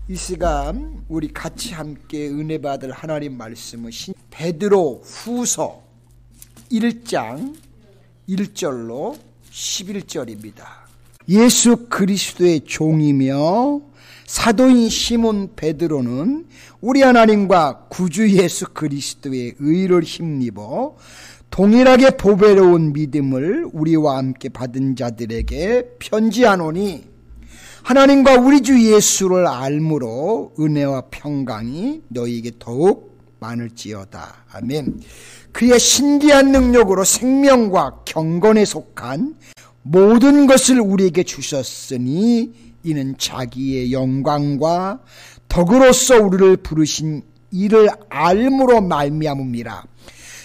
이 시간 우리 같이 함께 은혜 받을 하나님 말씀은 베드로 후서 1장 1절로 11절입니다. 예수 그리스도의 종이며 사도인 시몬 베드로는 우리 하나님과 구주 예수 그리스도의 의를 힘입어 동일하게 보배로운 믿음을 우리와 함께 받은 자들에게 편지하노니 하나님과 우리 주 예수를 알므로 은혜와 평강이 너희에게 더욱 많을지어다. 아멘. 그의 신기한 능력으로 생명과 경건에 속한 모든 것을 우리에게 주셨으니 이는 자기의 영광과 덕으로서 우리를 부르신 이를 알므로 말미암음이라.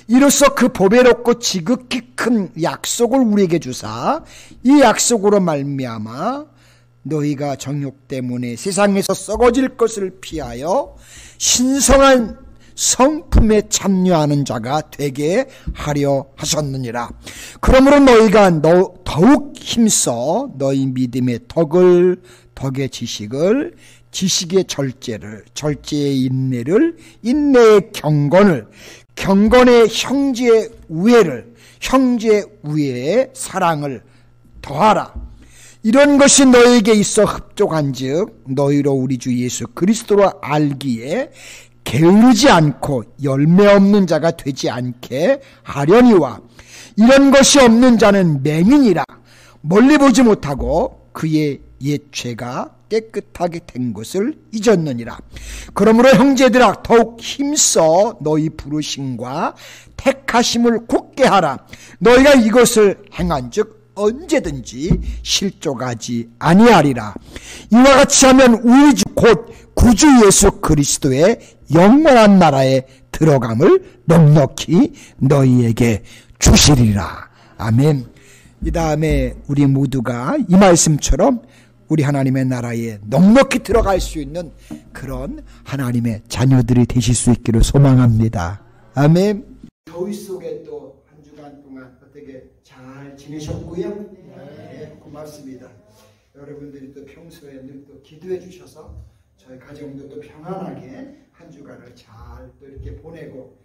이로써 그 보배롭고 지극히 큰 약속을 우리에게 주사 이 약속으로 말미암아 너희가 정욕 때문에 세상에서 썩어질 것을 피하여 신성한 성품에 참여하는 자가 되게 하려 하셨느니라. 그러므로 너희가 더욱 힘써 너희 믿음의 덕의 지식을, 지식의 절제를, 절제의 인내를, 인내의 경건을, 경건의 형제의 우애를, 형제의 우애의 사랑을 더하라. 이런 것이 너에게 있어 흡족한즉 너희로 우리 주 예수 그리스도를 알기에 게으르지 않고 열매 없는 자가 되지 않게 하려니와 이런 것이 없는 자는 맹인이라 멀리 보지 못하고 그의 옛 죄가 깨끗하게 된 것을 잊었느니라. 그러므로 형제들아 더욱 힘써 너희 부르심과 택하심을 굳게 하라. 너희가 이것을 행한즉 언제든지 실족하지 아니하리라. 이와 같이 하면 우리 주 곧 구주 예수 그리스도의 영원한 나라에 들어감을 넉넉히 너희에게 주시리라. 아멘. 이 다음에 우리 모두가 이 말씀처럼 우리 하나님의 나라에 넉넉히 들어갈 수 있는 그런 하나님의 자녀들이 되실 수 있기를 소망합니다. 아멘. 더위 속에 또 한 주간 동안 어떻게 잘 지내셨고요? 네, 고맙습니다. 여러분들이 또 평소에 늘 또 기도해 주셔서 저희 가정도 또 평안하게 한 주간을 잘 또 이렇게 보내고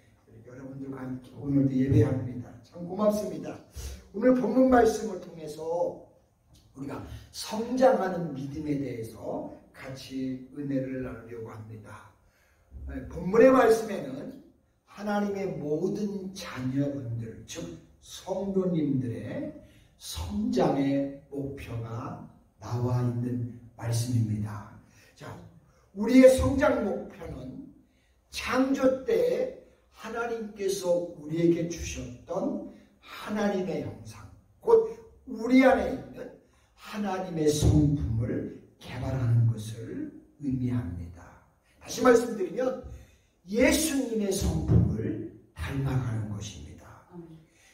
여러분들과 함께 오늘도 예배합니다. 참 고맙습니다. 오늘 본문 말씀을 통해서 우리가 성장하는 믿음에 대해서 같이 은혜를 나누려고 합니다. 본문의 말씀에는 하나님의 모든 자녀분들, 즉 성도님들의 성장의 목표가 나와 있는 말씀입니다. 자, 우리의 성장 목표는 창조 때 하나님께서 우리에게 주셨던 하나님의 형상, 곧 우리 안에 있는 하나님의 성품을 개발하는 것을 의미합니다. 다시 말씀드리면 예수님의 성품을 닮아가는 것입니다.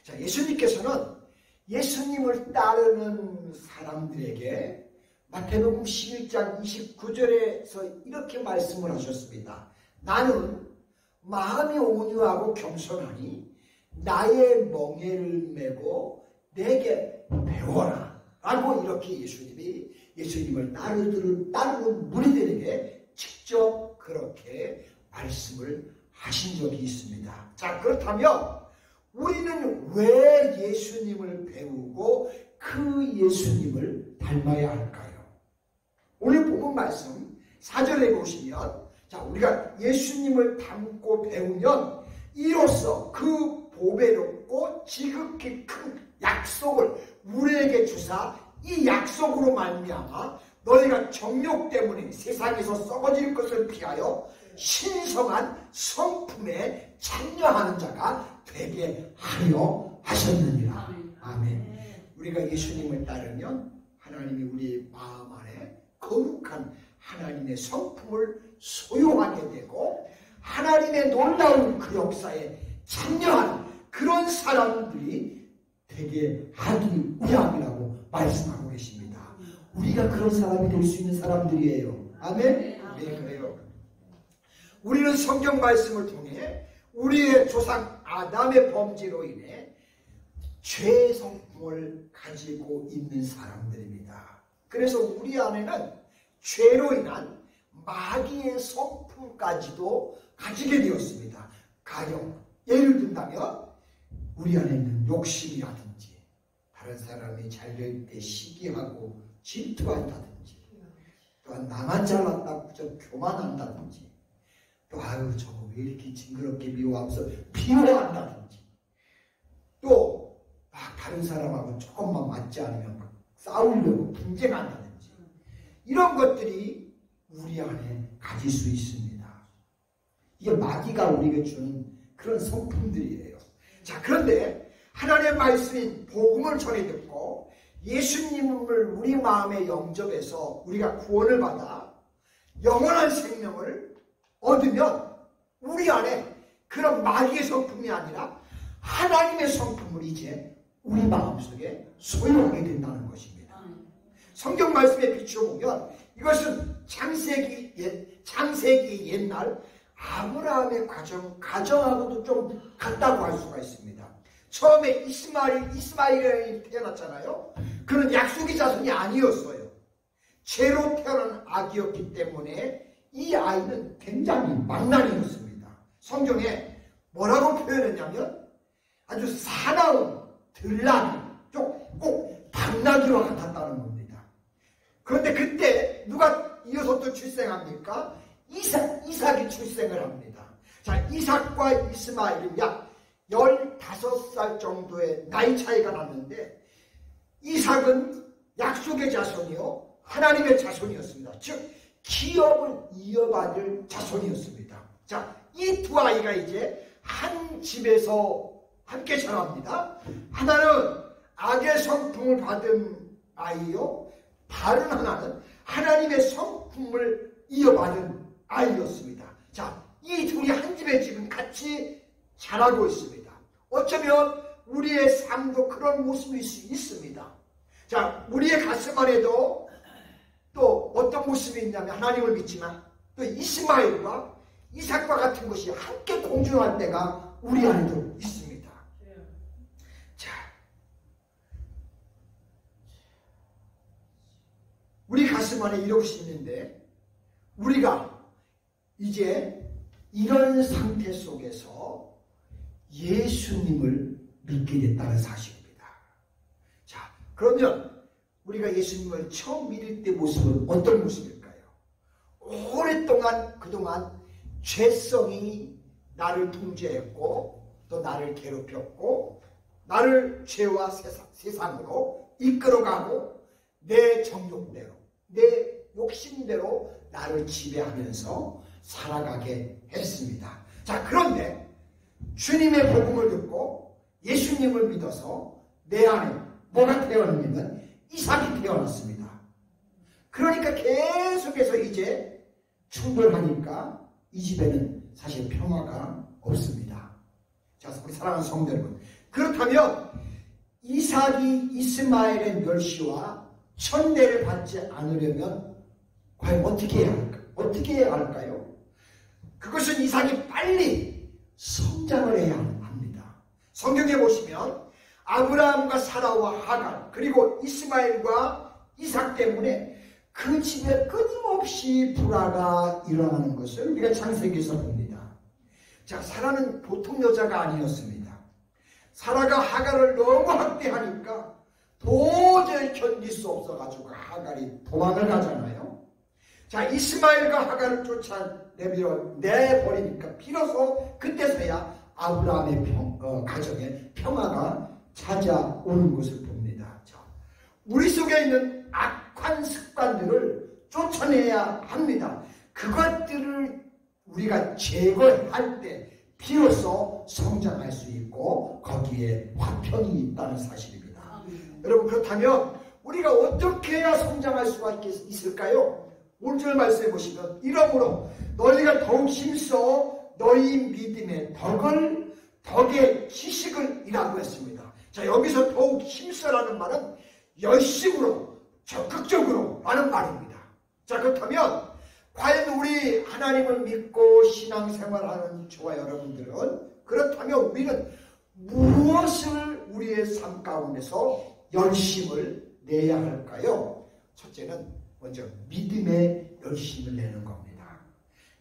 자, 예수님께서는 예수님을 따르는 사람들에게 마태복음 11장 29절에서 이렇게 말씀을 하셨습니다. 나는 마음이 온유하고 겸손하니 나의 멍에를 메고 내게 배워라 라고 이렇게 예수님을 따르는 무리들에게 직접 그렇게 말씀을 하신 적이 있습니다. 자, 그렇다면 우리는 왜 예수님을 배우고 그 예수님을 닮아야 할까요? 오늘 본문 말씀 4절에 보시면, 자, 우리가 예수님을 닮고 배우면 이로써 그 보배롭고 지극히 큰 약속을 우리에게 주사 이 약속으로 말미암아 너희가 정욕 때문에 세상에서 썩어질 것을 피하여 신성한 성품에 참여하는 자가 되게 하려 하셨느니라. 아멘. 우리가 예수님을 따르면 하나님이 우리 마음 안에 거룩한 하나님의 성품을 소유하게 되고 하나님의 놀라운 그 역사에 참여하는 그런 사람들이 되게 하기 위함이라고 말씀하고 계십니다. 우리가 그런 사람이 될 수 있는 사람들이에요. 아멘? 네, 그래요. 우리는 성경 말씀을 통해 우리의 조상 아담의 범죄로 인해 죄의 성품을 가지고 있는 사람들입니다. 그래서 우리 안에는 죄로 인한 마귀의 성품까지도 가지게 되었습니다. 가령 예를 든다면 우리 안에 있는 욕심이라든지 다른 사람이 잘 될 때 시기하고 질투한다든지 또한 나만 잘났다고 좀 교만한다든지 또 아유 저거 왜 이렇게 징그럽게 미워하면서 비호한다든지 또 막 다른 사람하고 조금만 맞지 않으면 막 싸우려고 분쟁한다든지 이런 것들이 우리 안에 가질 수 있습니다. 이게 마귀가 우리에게 주는 그런 성품들이에요. 자, 그런데 하나님의 말씀인 복음을 전해 듣고 예수님을 우리 마음에 영접해서 우리가 구원을 받아 영원한 생명을 얻으면 우리 안에 그런 마귀의 성품이 아니라 하나님의 성품을 이제 우리 마음속에 소유하게 된다는 것입니다. 성경 말씀에 비추어보면 이것은 창세기 옛날 아브라함의 가정하고도 좀 같다고 할 수가 있습니다. 처음에 이스마엘이 태어났잖아요. 그는 약속의 자손이 아니었어요. 죄로 태어난 아기였기 때문에 이 아이는 굉장히 망나니였습니다. 성경에 뭐라고 표현했냐면 아주 사나운 들나귀, 꼭 당나귀와 같았다는 겁니다. 그런데 그때 누가 이어서 또 출생합니까? 이삭이 출생을 합니다. 자, 이삭과 이스마엘은 약 15살 정도의 나이 차이가 났는데 이삭은 약속의 자손이요 하나님의 자손이었습니다. 즉 기업을 이어받을 자손이었습니다. 자, 이 두 아이가 이제 한 집에서 함께 자랍니다. 하나는 악의 성품을 받은 아이요, 다른 하나는 하나님의 성품을 이어받은 아이였습니다. 자, 이 둘이 한 집에 지금 같이 자라고 있습니다. 어쩌면 우리의 삶도 그런 모습일 수 있습니다. 자, 우리의 가슴 안에도 또 어떤 모습이 있냐면 하나님을 믿지만 또 이스마엘과 이삭과 같은 것이 함께 공존할 때가 우리 안에도 있습니다. 자, 우리 가슴 안에 이것이 있는데 우리가 이제 이런 상태 속에서 예수님을 믿게 됐다는 사실입니다. 자, 그러면 우리가 예수님을 처음 믿을 때 모습은 어떤 모습일까요? 오랫동안 그동안 죄성이 나를 통제했고 또 나를 괴롭혔고 나를 죄와 세상으로 이끌어가고 내 정욕대로 내 욕심대로 나를 지배하면서 살아가게 했습니다. 자, 그런데 주님의 복음을 듣고 예수님을 믿어서 내 안에 뭐가 태어나냐면 이삭이 태어났습니다. 그러니까 계속해서 이제 충돌하니까 이 집에는 사실 평화가 없습니다. 자, 우리 사랑하는 성도 여러분, 그렇다면 이삭이 이스마엘의 멸시와 천대를 받지 않으려면 과연 어떻게 해야 할까요? 그것은 이삭이 빨리 성장을 해야 합니다. 성경에 보시면 아브라함과 사라와 하갈 그리고 이스마엘과 이삭 때문에 그 집에 끊임없이 불화가 일어나는 것을 우리가 창세기에서 봅니다. 자, 사라는 보통 여자가 아니었습니다. 사라가 하갈을 너무 학대하니까 도저히 견딜 수 없어가지고 하갈이 도망을 가잖아요. 자, 이스마엘과 하갈을 쫓아내버리니까 비로소 그때서야 아브라함의 가정에 평화가 찾아오는 것을 봅니다. 자, 우리 속에 있는 악한 습관들을 쫓아내야 합니다. 그것들을 우리가 제거할 때 비로소 성장할 수 있고 거기에 화평이 있다는 사실입니다. 여러분, 그렇다면 우리가 어떻게 해야 성장할 수가 있을까요? 오늘 말씀해 보시면 이러므로 너희가 더욱 힘써 너희 믿음의 덕의 지식을 이라고 했습니다. 자, 여기서 더욱 힘써라는 말은 열심으로 적극적으로 라는 말입니다. 자, 그렇다면 과연 우리 하나님을 믿고 신앙생활하는 저와 여러분들은 그렇다면 우리는 무엇을 우리의 삶 가운데서 열심을 내야 할까요? 첫째는 먼저 믿음의 열심을 내는 겁니다.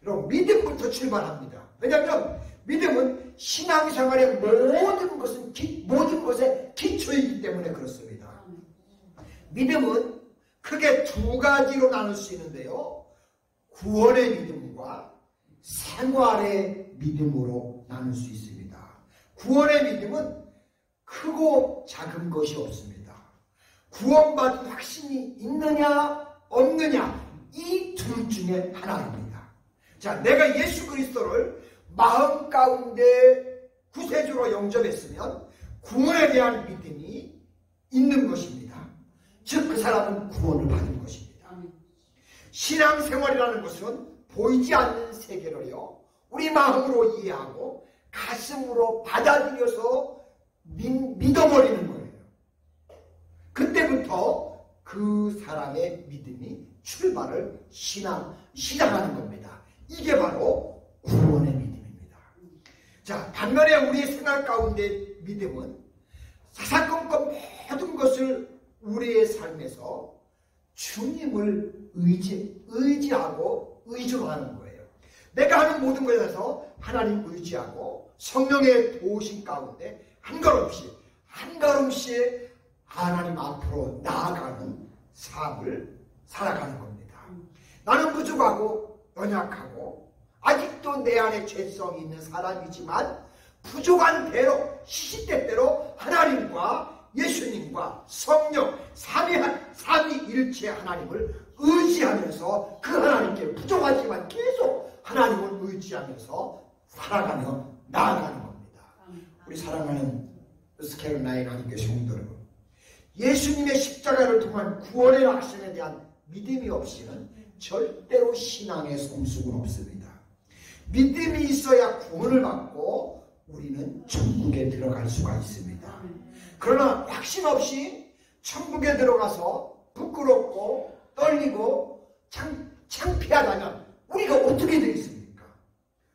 여러분, 믿음부터 출발합니다. 왜냐하면 믿음은 신앙생활의 모든 것의 기초이기 때문에 그렇습니다. 믿음은 크게 두 가지로 나눌 수 있는데요. 구원의 믿음과 생활의 믿음으로 나눌 수 있습니다. 구원의 믿음은 크고 작은 것이 없습니다. 구원받은 확신이 있느냐 없느냐, 이 둘 중에 하나입니다. 자, 내가 예수 그리스도를 마음 가운데 구세주로 영접했으면 구원에 대한 믿음이 있는 것입니다. 즉 그 사람은 구원을 받은 것입니다. 신앙생활이라는 것은 보이지 않는 세계를요, 우리 마음으로 이해하고 가슴으로 받아들여서 믿어버리는 거예요. 그때부터 그 사람의 믿음이 출발을 시작하는 겁니다. 이게 바로 구원의 믿음입니다. 자, 반면에 우리의 생활 가운데 믿음은 사사건건 모든 것을 우리의 삶에서 주님을 의지하고 의존하는 거예요. 내가 하는 모든 것에 대해서 하나님 의지하고 성령의 도우심 가운데 한 걸음씩 하나님 앞으로 나아가는 삶을 살아가는 겁니다. 나는 부족하고 연약하고 아직도 내 안에 죄성이 있는 사람이지만 부족한 대로 시시때때로 하나님과 예수님과 성령 삼위일체 하나님을 의지하면서 그 하나님께 부족하지만 계속 하나님을 의지하면서 살아가며 나아가는 겁니다. 우리 사랑하는 스케일나인 하나님께 성도 여러분, 예수님의 십자가를 통한 구원의 확신에 대한 믿음이 없이는 절대로 신앙의 성숙은 없습니다. 믿음이 있어야 구원을 받고 우리는 천국에 들어갈 수가 있습니다. 그러나 확신 없이 천국에 들어가서 부끄럽고 떨리고 창피하다면 우리가 어떻게 되겠습니까?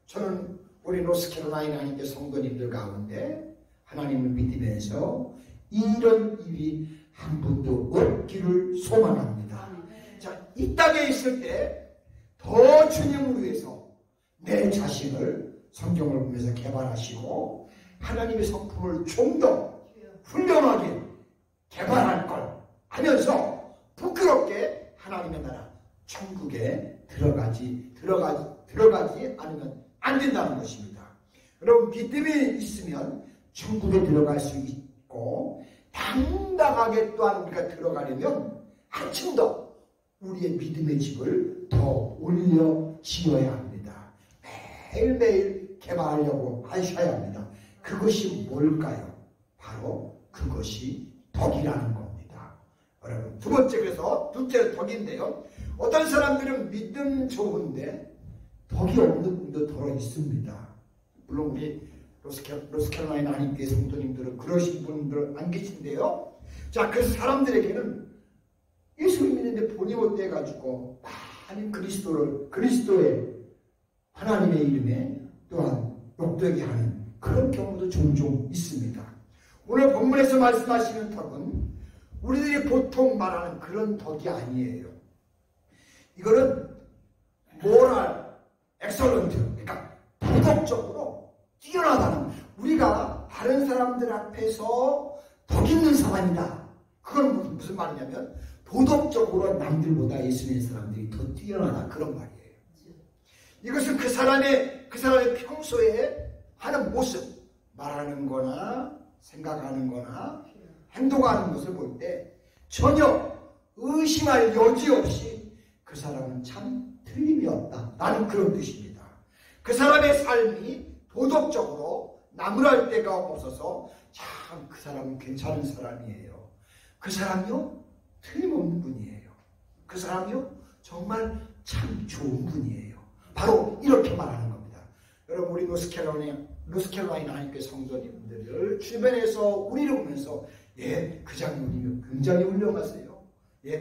저는 우리 노스캐롤라이나 하나님의 성도님들 가운데 하나님을 믿으면서 이런 일이 한 번도 없기를 소망합니다. 자, 이 땅에 있을 때 더 주님을 위해서 내 자신을 성경을 보면서 개발하시고 하나님의 성품을 좀 더 훌륭하게 개발할 걸 하면서 부끄럽게 하나님의 나라 천국에 들어가지 않으면 안 된다는 것입니다. 여러분, 믿음이 있으면 천국에 들어갈 수 있고 당당하게 또한 우리가 들어가려면 한층 더 우리의 믿음의 집을 더 올려 지어야 합니다. 매일매일 개발하려고 하셔야 합니다. 그것이 뭘까요? 바로 그것이 덕이라는 겁니다. 여러분, 둘째는 덕인데요. 어떤 사람들은 믿음 좋은데 덕이 없는 분도 더러 있습니다. 물론 우리 노스캐롤라이나 하나님께 성도님들은 그러신 분들 안 계신데요. 자, 그 사람들에게는 예수를 믿는데 본의 못돼 해가지고 많은 그리스도의 하나님의 이름에 또한 욕되게 하는 그런 경우도 종종 있습니다. 오늘 본문에서 말씀하시는 덕은 우리들이 보통 말하는 그런 덕이 아니에요. 이거는 모랄, 엑설런트, 그러니까 도덕적으로 뛰어나다는, 우리가 다른 사람들 앞에서 덕 있는 사람이다. 그건 무슨 말이냐면 도덕적으로 남들보다 예수 믿는 사람들이 더 뛰어나다, 그런 말이에요. 이것은 그 사람의 평소에 하는 모습, 말하는 거나 생각하는 거나 행동하는 것을 볼 때 전혀 의심할 여지 없이 그 사람은 참 틀림이 없다, 라는 그런 뜻입니다. 그 사람의 삶이 도덕적으로 나무랄 데가 없어서 참 그 사람은 괜찮은 사람이에요. 그 사람이요 틀림없는 분이에요. 그 사람이요 정말 참 좋은 분이에요. 바로 이렇게 말하는 겁니다. 여러분, 우리 노스캐롤라이나 하나님께 성도님들을 주변에서 우리를 보면서 그 장로님 굉장히 훌륭하세요.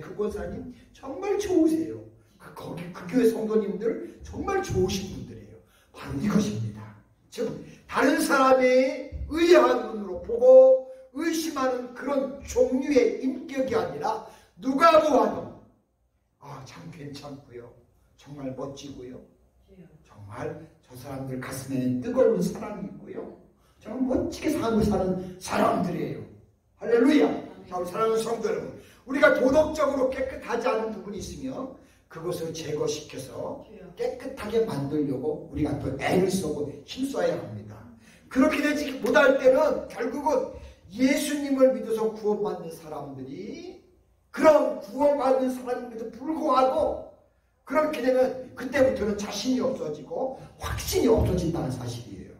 그 권사님 정말 좋으세요. 그 교회 성도님들 정말 좋으신 분들이에요. 바로 이것입니다. 즉 다른 사람의 의아한 눈으로 보고 의심하는 그런 종류의 인격이 아니라 누가 보아도 참 괜찮고요, 정말 멋지고요, 정말 저 사람들 가슴에는 뜨거운 사랑이 있고요. 정말 멋지게 삶을 사는 사람들이에요. 할렐루야. 자, 우리 사랑하는 성도 여러분, 우리가 도덕적으로 깨끗하지 않은 부분이 있으면 그것을 제거시켜서 깨끗하게 만들려고 우리가 또 애를 쓰고 힘써야 합니다. 그렇게 되지 못할 때는 결국은 예수님을 믿어서 구원받는 사람들이 그런 구원받는 사람임에도 불구하고 그렇게 되면 그때부터는 자신이 없어지고 확신이 없어진다는 사실이에요.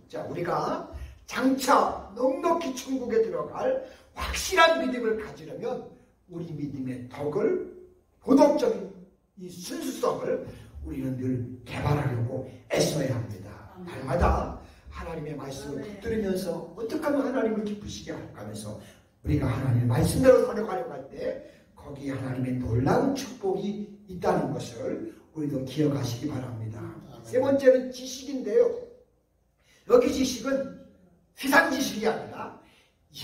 자, 우리가 장차 넉넉히 천국에 들어갈 확실한 믿음을 가지려면 우리 믿음의 덕을, 도덕적인 이 순수성을 우리는 늘 개발하려고 애써야 합니다. 날마다 하나님의 말씀을 붙들으면서 어떻게 하면 하나님을 기쁘시게 할까 하면서 우리가 하나님의 말씀대로 살아가려고 할 때 거기에 하나님의 놀라운 축복이 있다는 것을 우리도 기억하시기 바랍니다. 세 번째는 지식인데요. 여기 지식은 세상 지식이 아니라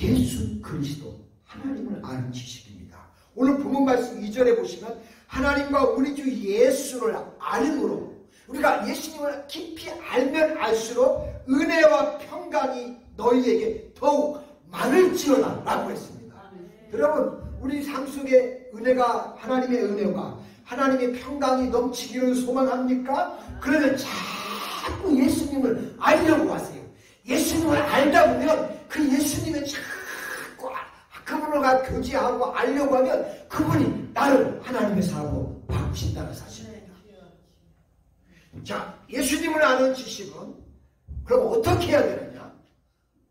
예수 그리스도 하나님을 아는 지식입니다. 오늘 본문 말씀 2절에 보시면 하나님과 우리 주 예수를 아름으로 우리가 예수님을 깊이 알면 알수록 은혜와 평강이 너희에게 더욱 많을지어다 라고 했습니다. 여러분, 우리 삶 속에 은혜가, 하나님의 은혜와 하나님의 평강이 넘치기를 소망합니까? 그러면 자꾸 예수님을 알려고 하세요. 예수님을 알다 보면 그 예수님을 자꾸 그분과 교제하고 알려고 하면 그분이 나를 하나님의 사람으로 바꾸신다는 사실입니다. 자, 예수님을 아는 지식은 그럼 어떻게 해야 되느냐?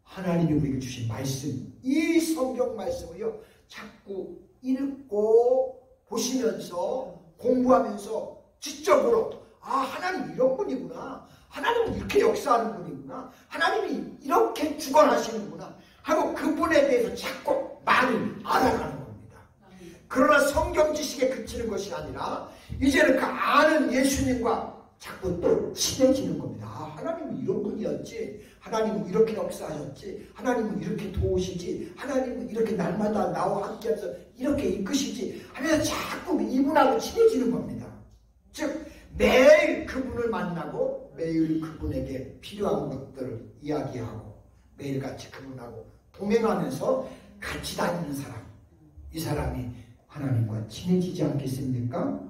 하나님이 우리에게 주신 말씀, 이 성경 말씀을요 자꾸 읽고 보시면서 공부하면서 지적으로 하나님 이런 분이구나, 하나님은 이렇게 역사하는 분이구나, 하나님이 이렇게 주관하시는구나 하고 그분에 대해서 자꾸 많이 알아가는 겁니다. 그러나 성경 지식에 그치는 것이 아니라 이제는 그 아는 예수님과 자꾸 또 친해지는 겁니다. 하나님은 이런 분이었지, 하나님은 이렇게 역사하셨지, 하나님은 이렇게 도우시지, 하나님은 이렇게 날마다 나와 함께하면서 이렇게 이끄시지 하면서 자꾸 이분하고 친해지는 겁니다. 즉 매일 그분을 만나고 매일 그분에게 필요한 것들을 이야기하고 매일같이 그분하고 동행하면서 같이 다니는 사람, 이 사람이 하나님과 친해지지 않겠습니까?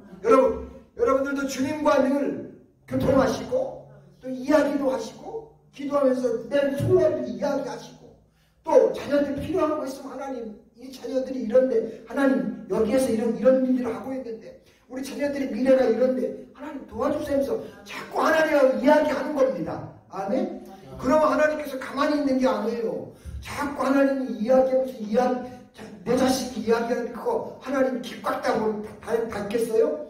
여러분들도 주님과 늘 교통하시고 또 이야기도 하시고 기도하면서 내 소원을 이야기하시고 또 자녀들 필요한 거 있으면 하나님, 이 자녀들이 이런데 하나님 여기에서 이런 일들을 하고 있는데 우리 자녀들의 미래가 이런데 하나님 도와주세요 하면서 자꾸 하나님하고 이야기하는 겁니다. 아멘? 그러면 하나님께서 가만히 있는 게 아니에요. 자꾸 하나님이 이야기하면서 내 자식이 이야기하는 거 하나님이 깃꽉 닫겠어요?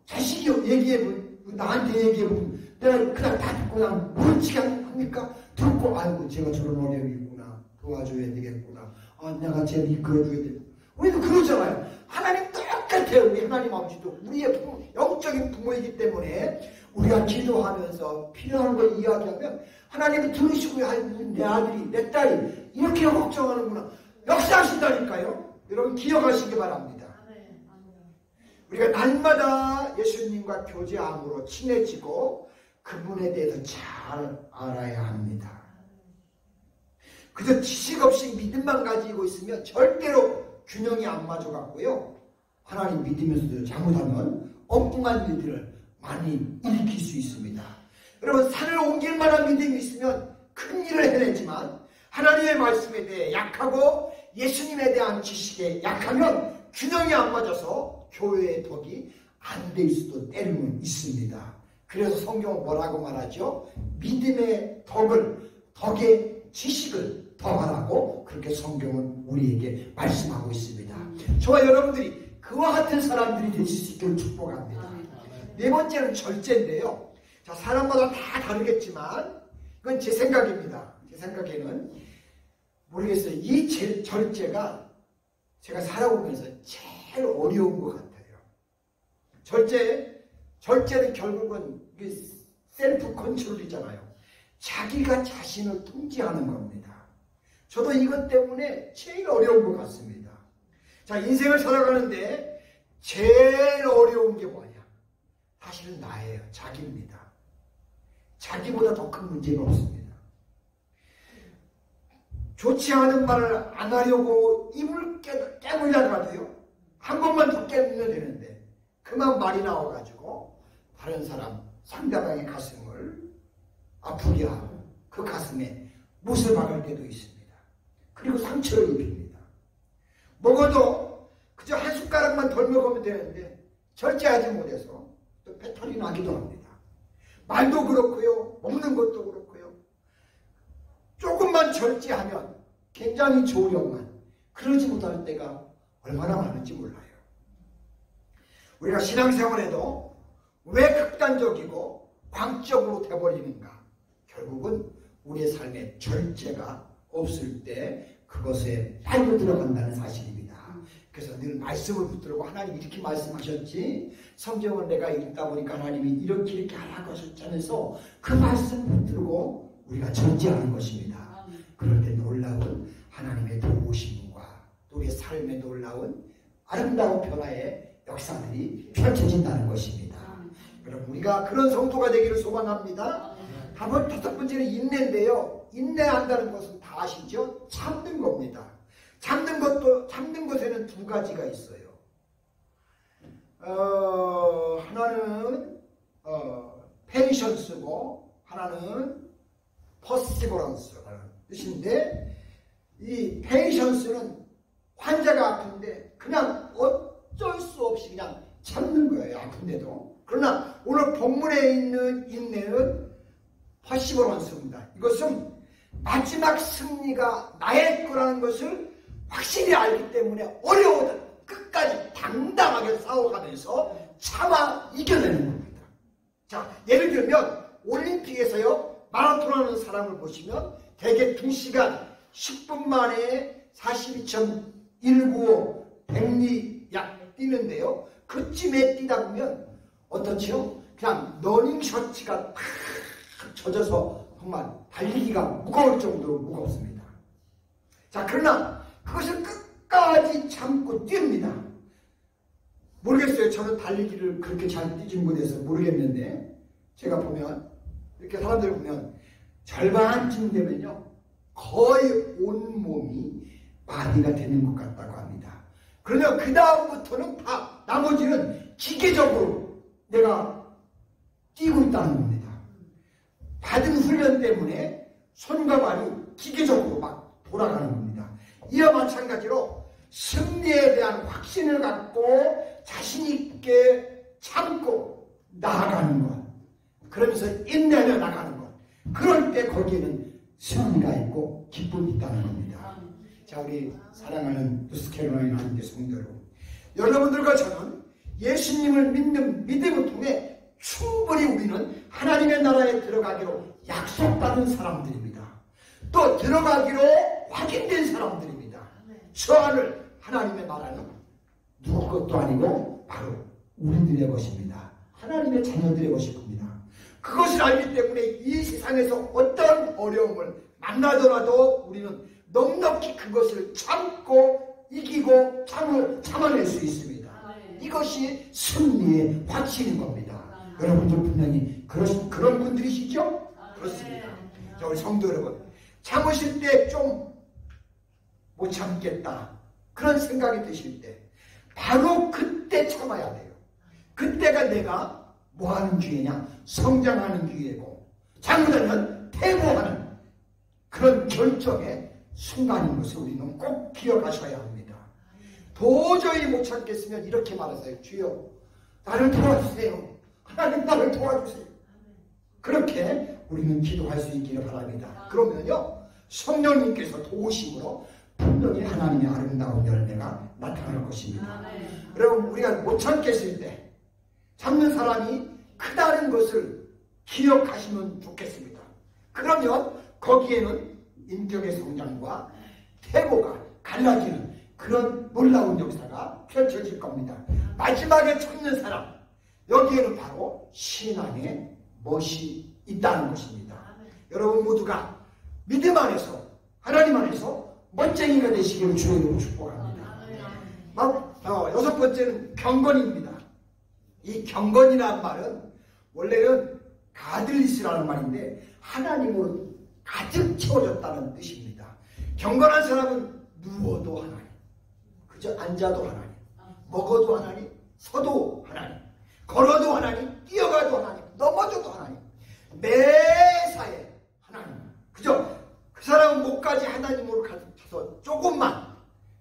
자식이 얘기해보면 나한테 얘기해보면 내가 그냥 다 듣고 그냥 모르지게 합니까? 듣고 아이고 제가 저런 어려움이 있구나, 도와줘야 되겠구나, 내가 쟤를 이끌어줘야 되겠구나. 우리도 그러잖아요. 하나님 똑같아요. 우리 하나님 아버지도 우리의 영적인 부모이기 때문에 우리가 기도하면서 필요한 걸 이야기하면 하나님이 들으시고 내 아들이 내 딸이 이렇게 걱정하는구나, 역사하신다니까요. 여러분 기억하시기 바랍니다. 우리가 날마다 예수님과 교제함으로 친해지고 그분에 대해서 잘 알아야 합니다. 그저 지식 없이 믿음만 가지고 있으면 절대로 균형이 안 맞아갖고요, 하나님 믿으면서도 잘못하면 엉뚱한 일들을 많이 일으킬 수 있습니다. 여러분, 산을 옮길 만한 믿음이 있으면 큰 일을 해내지만 하나님의 말씀에 대해 약하고 예수님에 대한 지식에 약하면 균형이 안 맞아서 교회의 덕이 안 될 수도 때로는 있습니다. 그래서 성경은 뭐라고 말하죠? 믿음의 덕의 지식을 더하라고 그렇게 성경은 우리에게 말씀하고 있습니다. 저와 여러분들이 그와 같은 사람들이 되실 수 있기를 축복합니다. 네 번째는 절제인데요. 자, 사람마다 다 다르겠지만 이건 제 생각입니다. 제 생각에는 모르겠어요. 이 절제가 제가 살아오면서 제일 어려운 것 같아요. 절제는 결국은 셀프 컨트롤이잖아요. 자기가 자신을 통제하는 겁니다. 저도 이것 때문에 제일 어려운 것 같습니다. 자, 인생을 살아가는데 제일 어려운 게 뭐냐? 사실은 나예요. 자기입니다. 자기보다 더 큰 문제가 없습니다. 좋지 않은 말을 안 하려고 입을 깨물려가도요, 한 번만 더 깨물면 되는데 그만 말이 나와가지고 다른 사람, 상대방의 가슴을 아프게 하고 그 가슴에 못을 박을 때도 있습니다. 그리고 상처를 입힙니다. 먹어도 그저 한 숟가락만 덜 먹으면 되는데 절제하지 못해서 또 배탈이 나기도 합니다. 말도 그렇고요, 먹는 것도 그렇고요. 조금만 절제하면 굉장히 좋으려만 그러지 못할 때가 얼마나 많은지 몰라요. 우리가 신앙생활에도 왜 극단적이고 광적으로 돼버리는가? 결국은 우리의 삶에 절제가 없을 때 그것에 빨려 들어간다는 사실입니다. 그래서 늘 말씀을 붙들고 하나님 이렇게 말씀하셨지, 성경을 내가 읽다 보니까 하나님이 이렇게 하라고 하셨다면서 그 말씀 붙들고 우리가 절제하는 것입니다. 그럴 때 놀라운 하나님의 도우심과 또 우리의 삶에 놀라운 아름다운 변화의 역사들이 펼쳐진다는 것입니다. 여러분, 우리가 그런 성도가 되기를 소망합니다. 다섯 번째는 인내인데요. 인내한다는 것은 다 아시죠? 참는 겁니다. 참는 것에는 두 가지가 있어요. 하나는 페이션스고 하나는 퍼시버런스라는 뜻인데, 이 페이션스는 환자가 아픈데 그냥 어쩔 수 없이 그냥 참는 거예요. 아픈데도. 그러나 오늘 본문에 있는 인내는 퍼시버런스입니다. 이것은 마지막 승리가 나의 거라는 것을 확실히 알기 때문에 어려워도 끝까지 당당하게 싸워가면서 참아 이겨내는 겁니다. 자, 예를 들면 올림픽에서요, 마라톤 하는 사람을 보시면 대개 2시간 10분 만에 42.195 100리 약 뛰는데요. 그쯤에 뛰다 보면 어떻죠? 그냥 러닝 셔츠가 팍 젖어서 정말 달리기가 무거울 정도로 무겁습니다. 자, 그러나 그것을 끝까지 참고 뜁니다. 모르겠어요. 저는 달리기를 그렇게 잘 뛰진 못해서 모르겠는데, 제가 보면 이렇게 사람들 보면 절반쯤 되면요 거의 온몸이 마비가 되는 것 같다고 합니다. 그러면 그 다음부터는 다 나머지는 기계적으로 내가 뛰고 있다는 겁니다. 받은 훈련 때문에 손과 발이 기계적으로 막 돌아가는 겁니다. 이와 마찬가지로 승리에 대한 확신을 갖고 자신 있게 참고 나아가는 것, 그러면서 인내하며 나가는 것, 그럴 때 거기에는 승리가 있고 기쁨이 있다는 겁니다. 자, 우리 사랑하는 노스캐롤라이나 한대 성도로, 여러분들과 저는 예수님을 믿는 믿음을 통해 충분히 우리는 하나님의 나라에 들어가기로 약속받은 사람들입니다. 또 들어가기로 확인된 사람들입니다. 저 안을 하나님의 나라는 누구 것도 아니고 바로 우리들의 것입니다. 하나님의 자녀들의 것일 겁니다. 그것을 알기 때문에 이 세상에서 어떤 어려움을 만나더라도 우리는 넉넉히 그것을 참고 이기고 참아낼 수 있습니다. 이것이 승리의 확신인 겁니다. 여러분들 분명히 그런 분들이시죠? 그렇습니다. 자, 우리 성도 여러분, 참으실 때 좀 못 참겠다 그런 생각이 드실 때 바로 그때 참아야 돼요. 그때가 내가 뭐하는 기회냐? 성장하는 기회고, 잘못하면 퇴보하는 그런 결정의 순간인 것을 우리는 꼭 기억하셔야 합니다. 도저히 못 참겠으면 이렇게 말하세요. 주여, 나를 도와주세요. 하나님, 나를 도와주세요. 그렇게 우리는 기도할 수 있기를 바랍니다. 그러면요, 성령님께서 도우심으로 분명히 하나님의 아름다운 열매가 나타날 것입니다. 여러분, 우리가 못 참겠을 때 참는 사람이 크다는 것을 기억하시면 좋겠습니다. 그러면 거기에는 인격의 성장과 태고가 갈라지는 그런 놀라운 역사가 펼쳐질 겁니다. 마지막에 참는 사람, 여기에는 바로 신앙의 멋이 있다는 것입니다. 여러분 모두가 믿음 안에서, 하나님 안에서 멋쟁이가 되시기를 주님으로 축복합니다. 여섯 번째는 경건입니다. 이 경건이라는 말은 원래는 가들리스라는 말인데 하나님으로 가득 채워졌다는 뜻입니다. 경건한 사람은 누워도 하나님, 그저 앉아도 하나님, 먹어도 하나님, 서도 하나님, 걸어도 하나님, 뛰어가도 하나님, 넘어져도 하나님, 매사에 하나님. 그저 그 사람은 목까지 하나님으로 가득 차서 조금만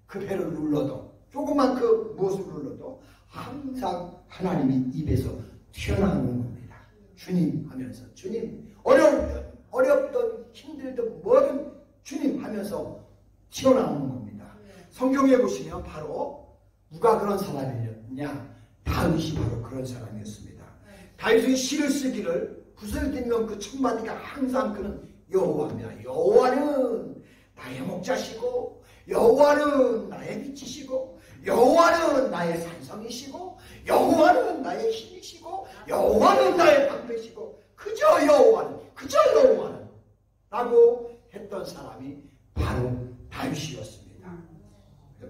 그 배를 눌러도, 조금만 그 무엇을 눌러도 항상 하나님이 입에서 튀어나오는 겁니다. 주님 하면서, 주님, 어렵던 힘들던 뭐든 주님 하면서 튀어나오는 겁니다. 성경에 보시면 바로 누가 그런 사람이었냐? 다윗이 바로 그런 사람이었습니다. 다윗은 시를 쓰기를 붓을 딛는 그 첫마디가 항상 그는 여호와입니다. 여호와는 나의 목자시고, 여호와는 나의 빛이시고, 여호와는 나의 산성이시고, 여호와는 나의 힘이시고, 여호와는 나의 방패시고, 그저 여호와는 라고 했던 사람이 바로 다윗이었습니다.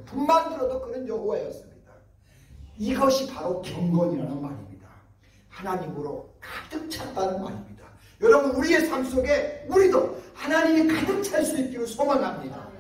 분만 들어도 그는 여호와였습니다. 이것이 바로 경건이라는 말입니다. 하나님으로 가득 찼다는 말입니다. 여러분, 우리의 삶 속에 우리도 하나님이 가득 찰 수 있기를 소망합니다.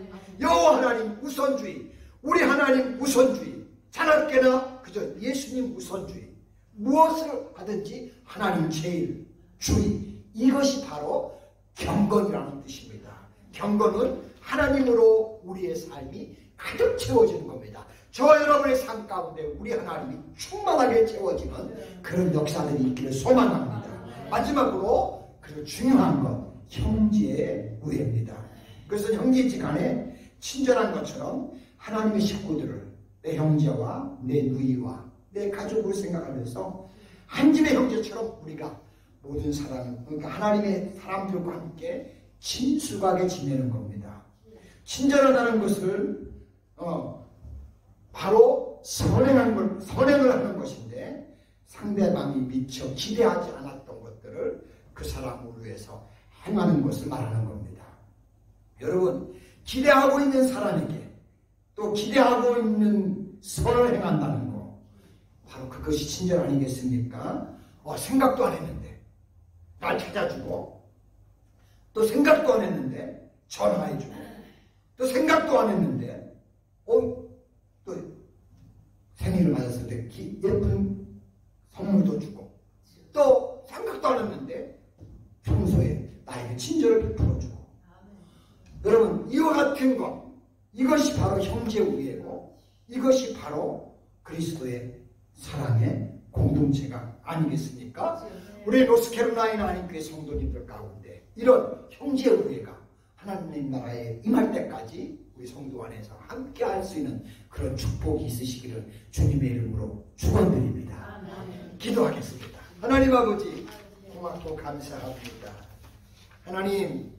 여호와 하나님 우선주의, 우리 하나님 우선주의, 자나깨나 그저 예수님 우선주의, 무엇을 하든지 하나님 제일 주의, 이것이 바로 경건이라는 뜻입니다. 경건은 하나님으로 우리의 삶이 가득 채워지는 겁니다. 저와 여러분의 삶 가운데 우리 하나님이 충만하게 채워지는 그런 역사들이 있기를 소망합니다. 마지막으로 그 중요한 것, 형제의 우애입니다. 그래서 형제지간에 친절한 것처럼 하나님의 식구들을 내 형제와 내 누이와 내 가족으로 생각하면서 한 집의 형제처럼 우리가 모든 사람, 그러니까 하나님의 사람들과 함께 친숙하게 지내는 겁니다. 친절하다는 것을 바로 선행을 하는 것인데, 상대방이 미처 기대하지 않았던 것들을 그 사람을 위해서 행하는 것을 말하는 겁니다. 여러분, 기대하고 있는 사람에게 또 기대하고 있는 선을 행한다는 거, 바로 그것이 친절 아니겠습니까? 생각도 안 했는데 날 찾아주고, 또 생각도 안 했는데 전화해주고, 또 생각도 안 했는데 또 생일을 맞았을 때 예쁜 선물도 주고, 또 생각도 안 했는데 평소에 나에게 친절을 베풀어주고. 여러분, 이와 같은 것, 이것이 바로 형제 우애고, 이것이 바로 그리스도의 사랑의 공동체가 아니겠습니까? 우리 노스캐롤라이나 하나님교회 성도님들 가운데 이런 형제 우애가 하나님 나라에 임할 때까지 우리 성도 안에서 함께 할 수 있는 그런 축복이 있으시기를 주님의 이름으로 축원드립니다. 기도하겠습니다. 하나님 아버지, 고맙고 감사합니다. 하나님,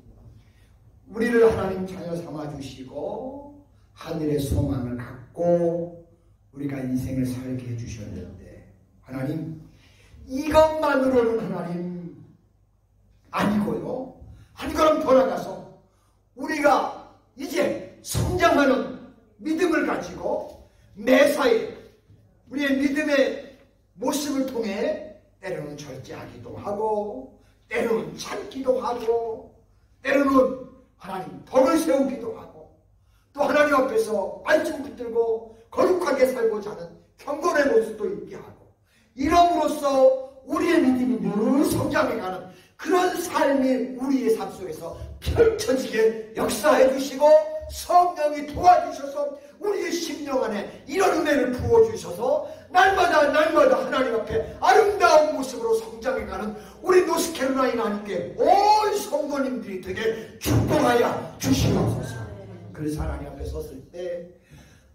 우리를 하나님 자녀 삼아주시고 하늘의 소망을 갖고 우리가 인생을 살게 해주셨는데, 하나님, 이것만으로는 하나님 아니고요, 한 걸음 더 나가서 우리가 이제 성장하는 믿음을 가지고 매사에 우리의 믿음의 모습을 통해 때로는 절제하기도 하고, 때로는 참기도 하고, 때로는 하나님 덕을 세우기도 하고, 또 하나님 앞에서 말씀 붙들고 거룩하게 살고자 하는 경건의 모습도 있게 하고, 이럼으로써 우리의 믿음이 늘 성장해가는 그런 삶이 우리의 삶 속에서 펼쳐지게 역사해 주시고, 성령이 도와주셔서 우리의 심령 안에 이런 은혜를 부어주셔서 날마다 하나님 앞에 아름다운 모습으로 성장해가는 우리 노스캐롤라이나 하나님께 온 성도님들이 되게 축복하여 주시옵소서. 그래서 하나님 앞에 섰을 때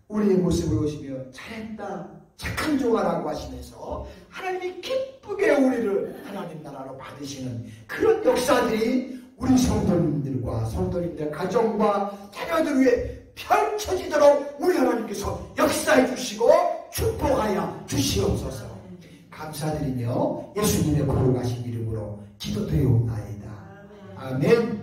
우리의 모습을 보시며 잘했다, 착한 종아라고 하시면서 하나님이 기쁘게 우리를 하나님 나라로 받으시는 그런 역사들이 우리 성도님들과 성도님들 가정과 자녀들 위해 펼쳐지도록 우리 하나님께서 역사해 주시고 축복하여 주시옵소서. 감사드리며 예수님의 거룩하신 이름으로 기도드리옵나이다. 아멘.